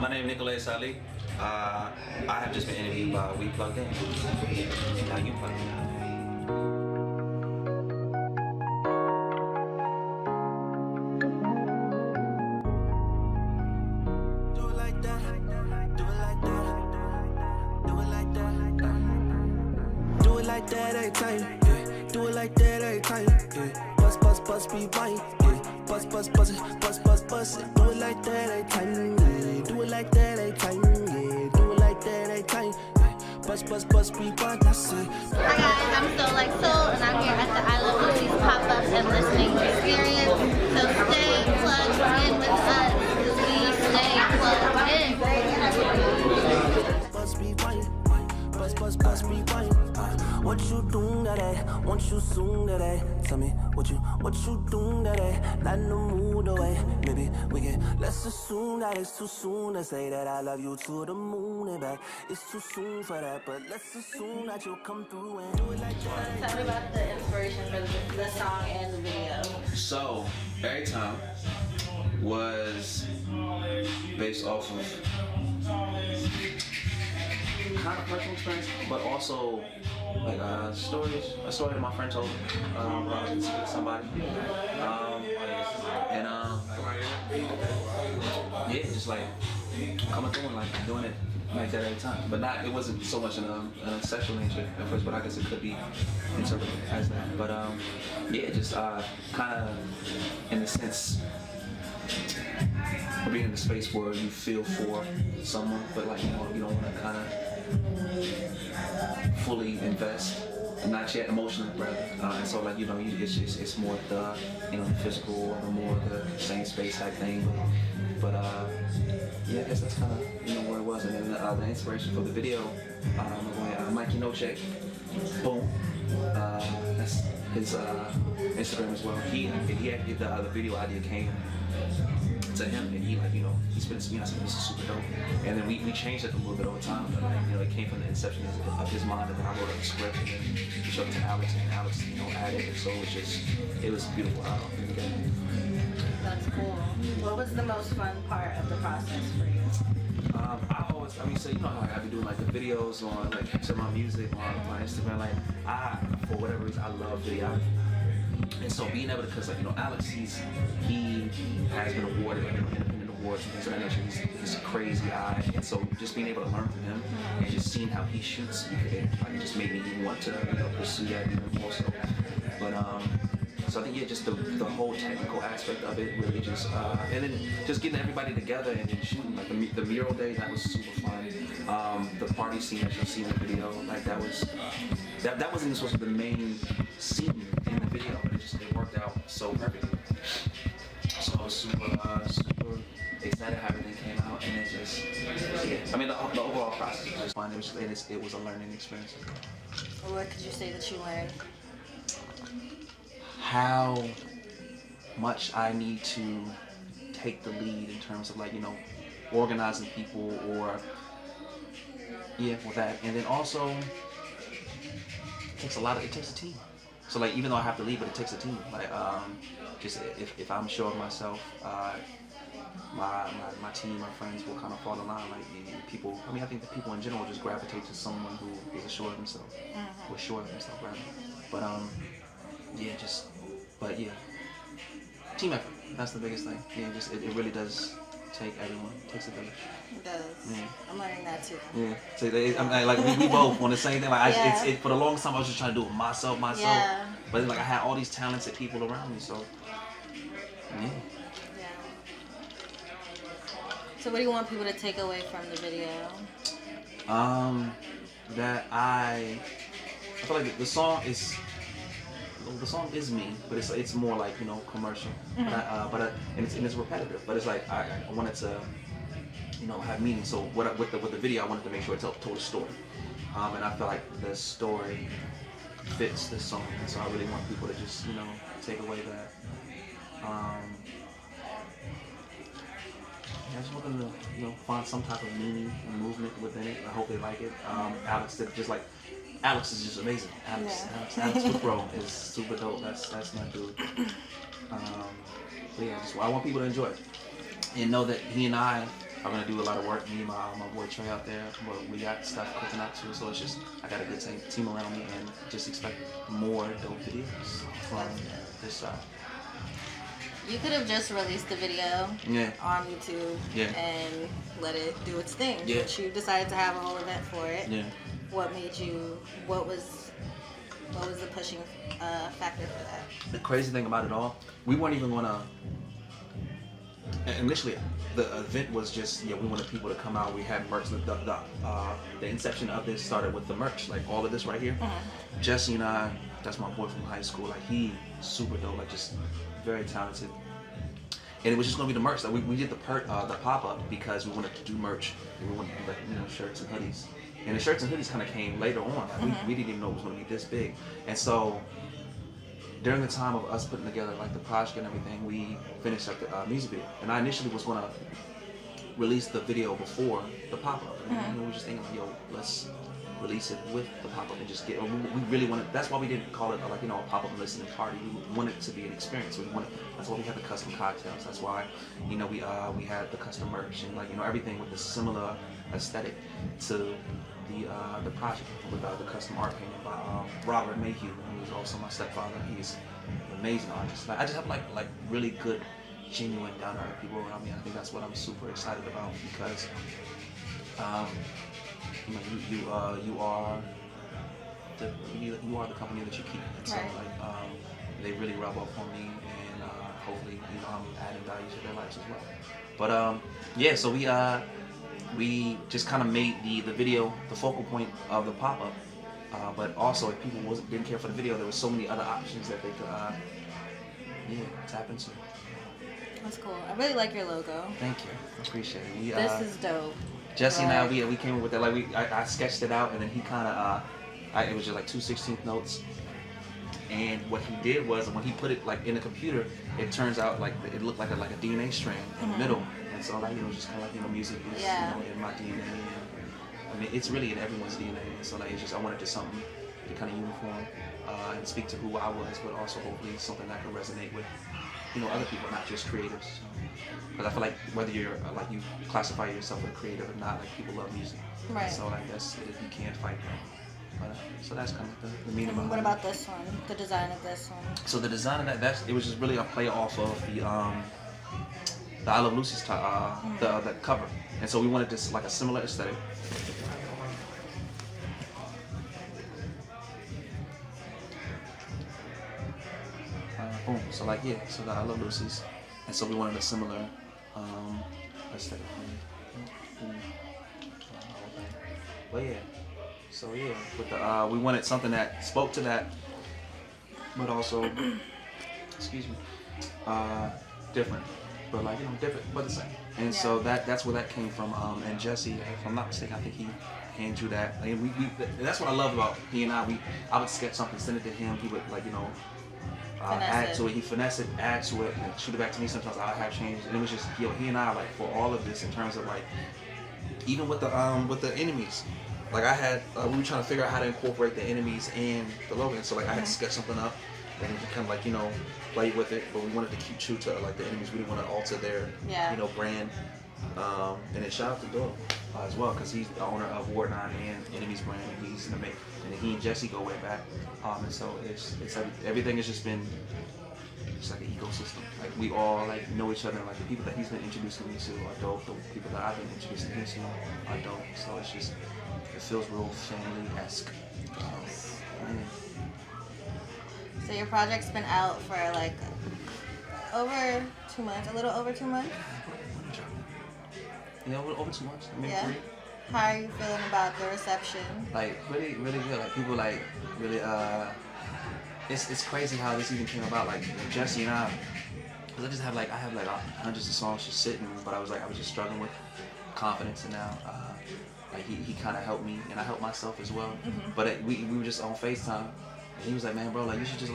My name is Nicolayus Ali. I have just been interviewed by We Plugged In. Now you plug in. That every time, yeah. Do it like that every time, yeah. Bust, be right, yeah. Bust it. Do it like that every time, yeah. Do it like that every time, yeah. Do it like that every time, yeah. Bust, be right, that's it. Hi guys, I'm SolLikeSoul, and I'm here at the I Love Loosies Pop-Up and listening experience. So stay plugged in with us, because we stay plugged in. Bust, be right. Bust, be right. What you doing today? Want you soon today? Tell me what you doing today? Not in the mood away. Maybe we can. Let's assume that it's too soon to say that I love you to the moon and back. It's too soon for that, but let's assume that you'll come through and do it like that. Tell me about the inspiration for the song and the video. So, Every Time was based off of kind of personal experience, but also like stories. A story that my friend told me about somebody, yeah, just like coming through and like doing it like that every time. But it wasn't so much in a sexual nature at first, but I guess it could be interpreted as that. But yeah, just kind of in the sense of being in the space where you feel for someone, but like you don't want to kind of fully invest, not yet emotionally, rather. And so like it's more the the physical or more the same space type thing. But yeah, I guess that's kind of where it was. And then the inspiration for the video, Mikey No Check, boom. That's his Instagram as well. He the video idea came to him, and he's been speaking. I said, this is super dope. And then we changed it a little bit over time. But it came from the inception of his mind, and then I wrote up the script, and then we showed it to Alex, and Alex added it. So it was beautiful. That's cool. What was the most fun part of the process for you? So how I be doing like the videos on like to my music on my Instagram. Like for whatever reason, I love video. And so being able to, because Alex, he has been awarded like independent awards and things of that nature. He's a crazy eye, and so just being able to learn from him and just seeing how he shoots, it just made me want to pursue that even more so. But so I think just the whole technical aspect of it really just and then just getting everybody together and then shooting like the mural day, that was super fun. The party scene that you'll see in the video, like that wasn't even supposed to be the main scene in the video, but it worked out so perfectly. So I was super excited how everything came out, and the overall process was just fun. It was a learning experience. What could you say that you learned? How much I need to take the lead in terms of organizing people or with that, and then also it takes a team. So even though I have to lead, but it takes a team. Just if I'm sure of myself, my team, my friends will kind of fall in line. People. I think that people in general just gravitate to someone who is assured of themselves, or sure of themselves rather. But team effort. That's the biggest thing. It really does take everyone. It takes a village. It does. Yeah. I'm learning that too. Yeah. So we both on the same thing. For the longest time I was just trying to do it myself. Yeah. But I had all these talented people around me. So yeah. So what do you want people to take away from the video? That I feel like the song is me, but it's more like commercial. Mm-hmm. And it's repetitive. But it's like I wanted to have meaning. So with the video, I wanted to make sure it told a story. And I feel like the story fits this song, and so I really want people to just take away that. I just want them to find some type of meaning and movement within it. I hope they like it. Alex did Alex is just amazing. Alex Woodrow is super dope. That's my dude. But yeah, I want people to enjoy it and know that he and I I'm gonna do a lot of work. Me and my boy Trey out there, but we got stuff cooking up too. So it's just I got a good team around me, and just expect more dope videos from this side. You could have just released the video on YouTube and let it do its thing. Yeah. But you decided to have a whole event for it. Yeah. What made you? What was the pushing factor for that? The crazy thing about it all, we weren't even gonna. Initially, the event was just we wanted people to come out. We had merch. The inception of this started with the merch, like all of this right here. Jesse and I, that's my boy from high school. Like he super dope, like just very talented. And it was just gonna be the merch. Like we did the pop-up because we wanted to do merch and we wanted to do like shirts and hoodies. And the shirts and hoodies kind of came later on. Like we didn't even know it was gonna be this big. And so during the time of us putting together like the project and everything, we finished up the music video. And I initially was gonna release the video before the pop-up. And we were just thinking, like, yo, let's release it with the pop-up and just get. We really wanted. That's why we didn't call it like a pop-up and listening party. We wanted it to be an experience. That's why we had the custom cocktails. That's why we had the custom merch and like everything with the similar aesthetic to the project with the custom art painting by Robert Mayhew, who is also my stepfather. He's an amazing artist. Like I just have like really good, genuine, down-to-earth people around me. I think that's what I'm super excited about because you are the company that you keep. And so they really rub off on me, and hopefully I'm adding value to their lives as well. But so we just kind of made the video the focal point of the pop-up. But also, if people didn't care for the video, there were so many other options that they could tap into. That's cool. I really like your logo. Thank you. I appreciate it. This is dope. Jesse and I, we came up with that. Like I sketched it out, and then he kind of it was just like 2/16 notes. And what he did was, when he put it like in the computer, it turns out like it looked like a DNA strand in the middle. And so like just kind of like music is in my DNA. I mean, it's really in everyone's DNA. And so like it's just I wanted to something to kind of uniform and speak to who I was, but also hopefully something that could resonate with other people, not just creatives. Because I feel like whether you're like you classify yourself as a creative or not, like people love music. Right. So like that's you can't fight that. But, so that's kind of the meaning behind it. What about this one? The design of this one? So the design of it was just really a play off of the I Love Loosies the cover, and so we wanted this like a similar aesthetic. Boom. So like so the I Love Loosies, and so we wanted a similar aesthetic. But so with the we wanted something that spoke to that, but also, excuse me, different, but like different, but the same. And so that's where that came from. And Jesse, if I'm not mistaken, I think he handed you that. I mean, that's what I love about he and I would sketch something, send it to him. He would like add to it. He finesse it, add to it, and shoot it back to me. Sometimes I have changed, and it was just he and I like for all of this in terms of like even with the enemies. Like I had, we were trying to figure out how to incorporate the enemies and the logo. So like I had to sketch something up, and we kind of like play with it. But we wanted to keep true to like the enemies. We didn't want to alter their brand. And then shout out to Doyle as well, because he's the owner of Ward 9 and Enemies brand, and he's an amazing. And he and Jesse go way back. And so it's everything has just been. It's like an ecosystem. Like we all like know each other. Like the people that he's been introducing me to are dope. The people that I've been introducing him to are dope. So it's just. It feels real family-esque. So your project's been out for like over 2 months, a little over 2 months? Yeah, over 2 months. Maybe 3. How are you feeling about the reception? Like really, really good. Like people like really. It's crazy how this even came about. Like Jesse and I, because I have hundreds of songs just sitting, but I was just struggling with confidence, and now. Like he kind of helped me, and I helped myself as well. But we were just on FaceTime, and he was like, "Man, bro, like you should just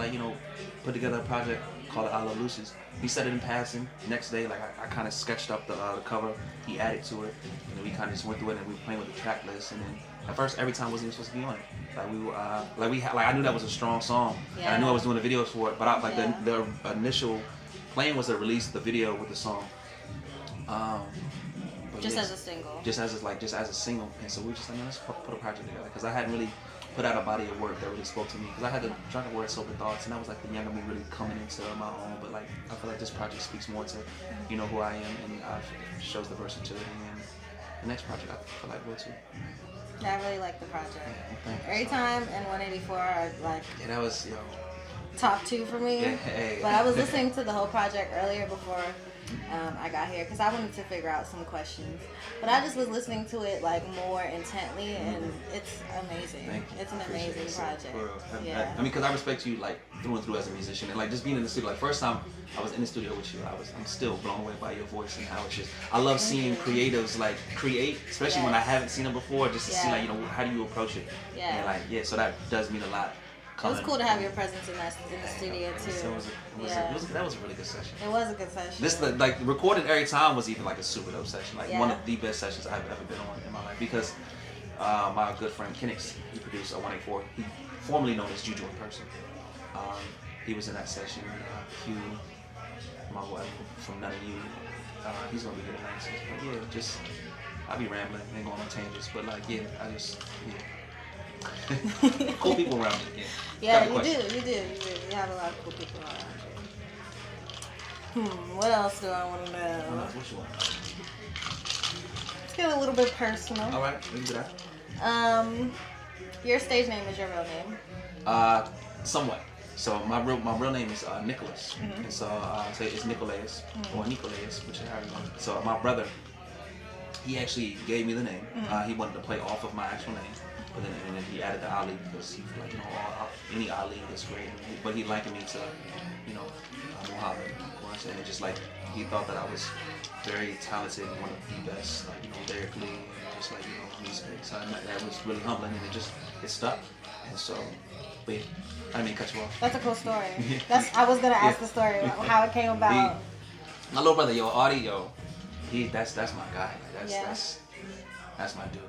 put together a project called I Love Loosies." He said it in passing. Next day, like I kind of sketched up the cover. He added to it, and then we kind of just went through it, and we were playing with the track list. And then at first, every time wasn't even supposed to be on it. Like we were, I knew that was a strong song, and I knew I was doing the videos for it. But the initial plan was to release the video with the song. Just as a single. Just as a single. And so we just like, let's put a project together because I hadn't really put out a body of work that really spoke to me because I had the Drunken Word Sober Thoughts, and that was like the younger me really coming into my own. But like I feel like this project speaks more to who I am, and shows the versatility. And the next project I feel like will too. Yeah, I really like the project. Every Time and 184 are like that was top 2 for me. Yeah, hey. But I was listening to the whole project earlier before I got here because I wanted to figure out some questions. But I just was listening to it like more intently, and it's amazing. It's an amazing project. Yeah. I mean, because I respect you like through and through as a musician, and like just being in the studio. Like first time I was in the studio with you, I'm still blown away by your voice and how it's just. I love seeing creatives like create, especially when I haven't seen them before, just to see like how do you approach it. And like so that does mean a lot. It was cool to have your presence in the studio too. So that was a really good session. It was a good session. This like recorded every time was even like a super dope session. Like one of the best sessions I've ever been on in my life because my good friend Kennix, he produced 184. He formerly known as Juju in person. He was in that session. Hugh, my boy from None of You, he's gonna be here tonight. But just I'll be rambling and going on tangents, but like cool people around me. Yeah, you do. You have a lot of cool people around you. What else do I want to know? What you want? Let's get a little bit personal. All right, we can do that. Your stage name is your real name? Somewhat. So my real name is Nicolayus, and so say it's Nicolayus or Nicolayus, whichever you want. So my brother, he actually gave me the name. He wanted to play off of my actual name. But then he added the Ali because he felt like, any Ali is great. But he likened me to, Muhammad, of course. And it just like, he thought that I was very talented, one of the best, lyrically, and just musically. So that was really humbling, and it stuck. And so, but yeah, I didn't mean to cut you off. That's a cool story. I was going to ask the story, how it came about. My little brother, Audie, that's my guy. That's my dude.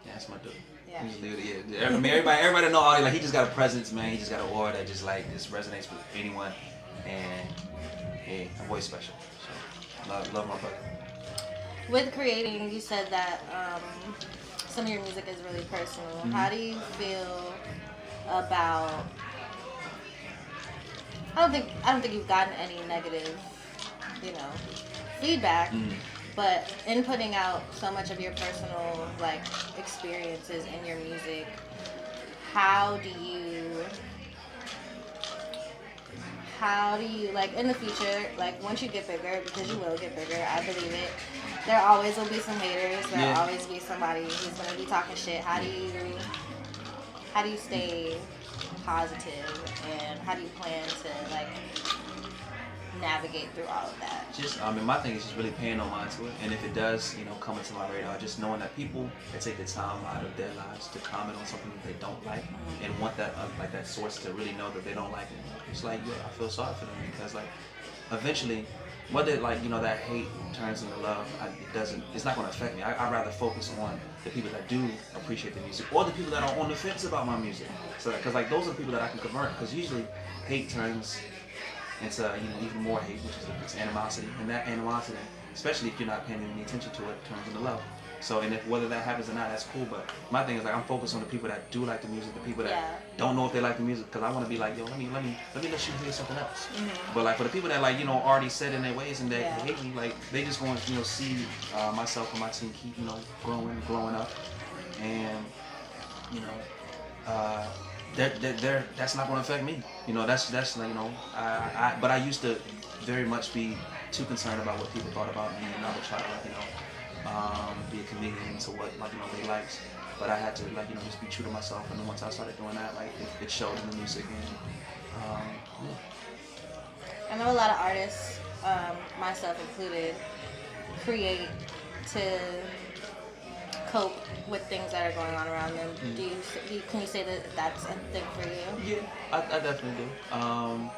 That's my dude. Yeah. I mean, everybody know Audie. Like he just got a presence, man. He just got an aura that just resonates with anyone. And my boy's special. So love my brother. With creating, you said that some of your music is really personal. How do you feel about? I don't think you've gotten any negative, feedback. But in putting out so much of your personal experiences in your music, how do you in the future, once you get bigger, because you will get bigger, I believe it, there always will be some haters, there'll always be somebody who's gonna be talking shit. How do you stay positive, and how do you plan to navigate through all of that? My thing is just really paying no mind to it, and if it does, come into my radar, just knowing that people that take the time out of their lives to comment on something that they don't like, and want that that source to really know that they don't like it. It's I feel sorry for them because eventually, whether that hate turns into love, it's not going to affect me. I'd rather focus on the people that do appreciate the music, or the people that are on the fence about my music. So because those are the people that I can convert. Because usually hate turns into even more hate, which is animosity, and that animosity, especially if you're not paying any attention to it, turns into love. So, and if whether that happens or not, that's cool. But my thing is I'm focused on the people that do like the music, the people that don't know if they like the music, because I want to be let me let you hear something else. But for the people that already set in their ways and that hate me, they just want to see myself and my team keep growing up, and that's not going to affect me. But I used to very much be too concerned about what people thought about me, and I would try to be a comedian to what they liked. But I had to just be true to myself. And then once I started doing that, it showed in the music. And I know a lot of artists, myself included, create to cope with things that are going on around them. Can you say that that's a thing for you? Yeah, I definitely do.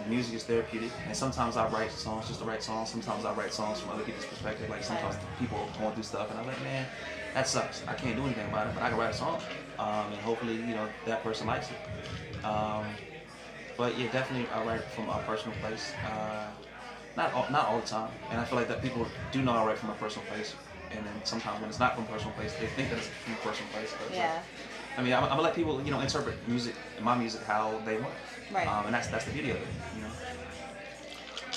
Music is therapeutic, and sometimes I write songs just to write songs. Sometimes I write songs from other people's perspective. Sometimes people are going through stuff, and I'm like, man, that sucks. I can't do anything about it, but I can write a song, and hopefully, that person likes it. But yeah, definitely I write from a personal place. not all the time. And I feel like that people do know I write from a personal place, and then sometimes when it's not from a personal place, they think that it's from a personal place. But Yeah. I mean, I'm gonna let people, interpret my music how they want. Right. And that's the beauty of it,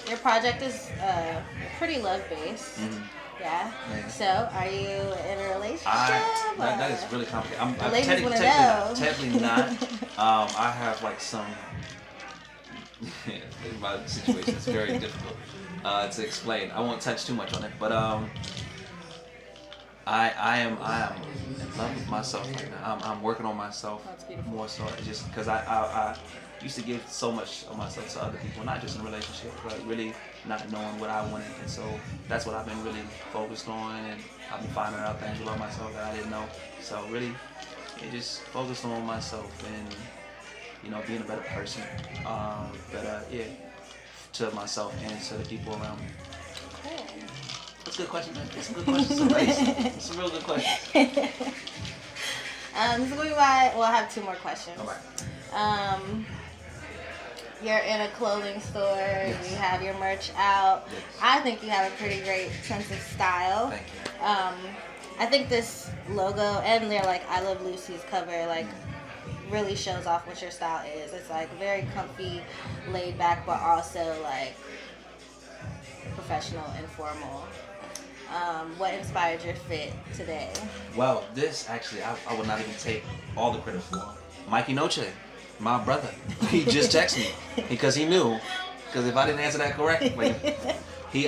Your project is pretty love-based. Mm-hmm. Yeah. So, are you in a relationship? That is really complicated. I'm ladies wanna know. technically not. I have like some. My situation is very difficult to explain. I won't touch too much on it, but I am in love with myself right now. I'm working on myself more so, just because I used to give so much of myself to other people, not just in a relationship, but really not knowing what I wanted. And so that's what I've been really focused on, and I've been finding out things about myself that I didn't know. So really, just focused on myself and, being a better person, to myself and to the people around me. Cool. That's a good question, man. It's a good question. It's a real good question. So I have 2 more questions. All right. You're in a clothing store. Yes. You have your merch out. Yes. I think you have a pretty great sense of style. Thank you. I think this logo and their I Love Loosies cover really shows off what your style is. It's very comfy, laid back, but also professional and formal. What inspired your fit today? Well, this actually, I would not even take all the credit for. Mikey Noche, my brother, he just texted me because he knew. Because if I didn't answer that correctly, he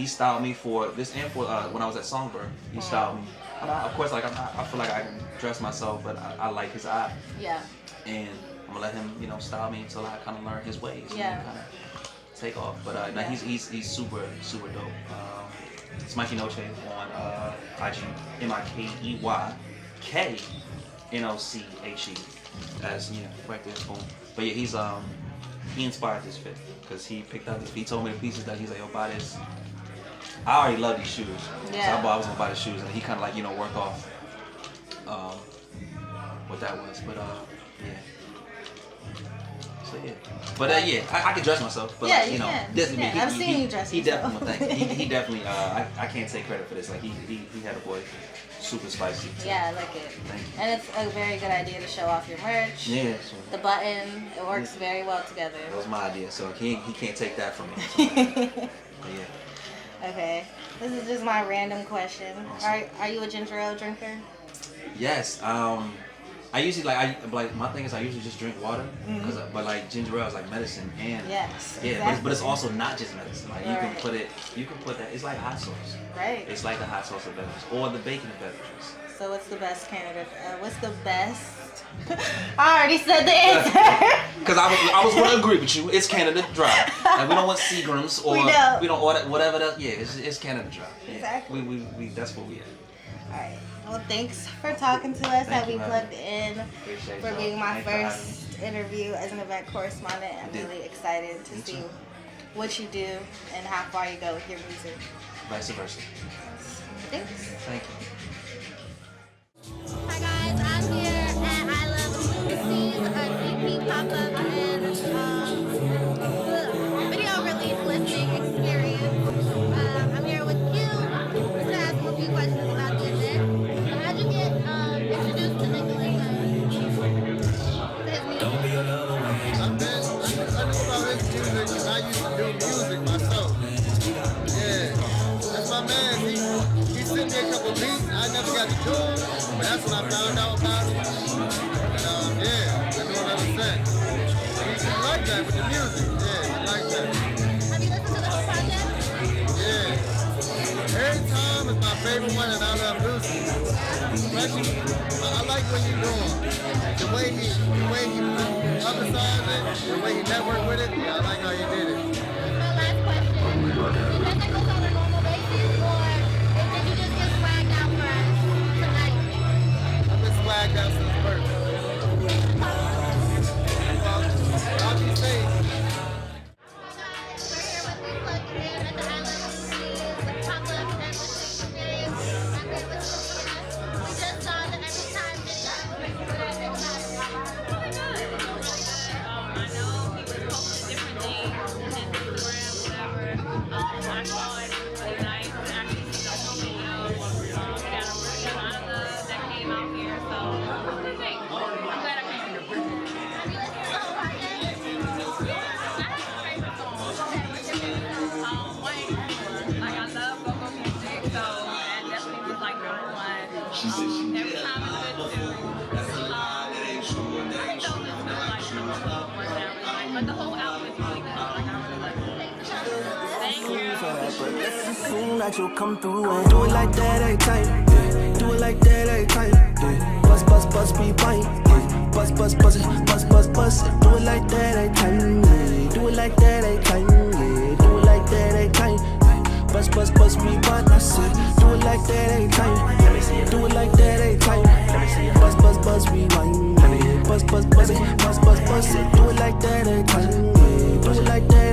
styled me for this and for when I was at Songbird. He styled me. Of course, I feel like I can dress myself, but I like his eye. Yeah. And I'm gonna let him, style me until I kind of learn his ways. Yeah. And kind of take off. But no, he's super dope. It's Mikey Noche on IG, MIKEYKNOCHE, as right there, boom. But yeah, he inspired this fit because he picked out this. He told me the pieces that he's like, yo, buy this. I already love these shoes, so I was gonna buy the shoes, and he kind of work off what that was. But yeah. So yeah, but I can dress myself. But Yeah, you can. This, I've seen you dress He yourself. definitely, he definitely. I can't take credit for this. He had a boy super spicy. Yeah, I like it. Thank you. And it's a very good idea to show off your merch. Yeah. The button, it works very well together. That was my idea, so he can't take that from me. So, but yeah. Okay, this is just my random question. Awesome. Are you a ginger ale drinker? Yes. I usually my thing is I usually just drink water, but ginger ale is like medicine and Yes. yeah, Exactly. but it's also not just medicine. You can put that. It's like hot sauce. Right. It's like the hot sauce of beverages or the bacon of beverages. So what's the best candidate? What's the best? I already said the answer. Because I was going to agree with you. It's Canada Dry. We don't want Seagrams or we don't order whatever that. Yeah, it's Canada Dry. Yeah. Exactly. We that's what we at. All right. Well, thanks for talking to us Thank at you, We Plugged In, Appreciate for y'all. being my Thanks first interview as an event correspondent. I'm really excited to Me see too. what you do and how far you go with your music. Vice versa. Thanks. Thank you. Hi guys, I'm here at I Love Loosies Pop-Up and video release listening experience. I'm here with Q. Just gonna ask him a few questions about the event. So how'd you get introduced to Nicolayus Ali? I just saw his music because I used to do music myself. Yeah, that's my man. He sent me a couple beats. I never got to do them, but that's when I found out about him. And yeah, I know what I'm saying. He like that with the music. Yeah, he like that. Have you listened to the whole project? Yeah. Every time is my favorite one, and I love Loosies. Especially, I like what he's doing. The way he publicized it, the way he networked with it. Yeah, I like how he did it. My last question. Is that goes on a normal basis, or did you just get swagged out for us tonight? I've been swagged out since birth. Well, I'll be safe. We're here with We Plugged In at the I Love Loosies Pop-Up and listening experience. I'm here with Sophia. We just saw the Every Time video. What do you think about it? I know he was posting different things, and But let's assume that you'll come through and do it like that every time. Yeah. Do it like that every time. Yeah. Bust, be fine. Yeah. Bust it. Do it like that every time. Yeah. Do it like that every time. Yeah. Do it like that every time. Bust, be fine. I said, do it like that every time. Let me see it. Do it like that every time. Let me see it. Bust, be fine. Bust it. Do it like that every time. Yeah. Do it like that.